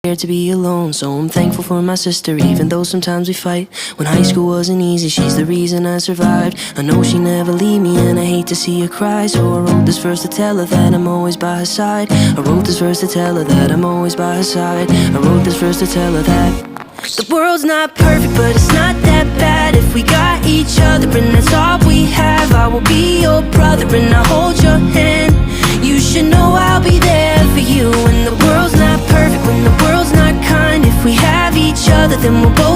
scared to be alone, so I'm thankful for my sister, even though sometimes we fight. When high school wasn't easy, she's the reason I survived. I know she never leave me and I hate to see her cry, so I wrote this verse to tell her that I'm always by her side. I wrote this verse to tell her that I'm always by her side. I wrote this verse to tell her that the world's not perfect, but it's not that bad if we got each other, and that's all we have. I will be your brother and I'll hold your hand. You should know I'll be there for you when the world's not perfect, when the world's not kind. If we have each other, then we'll both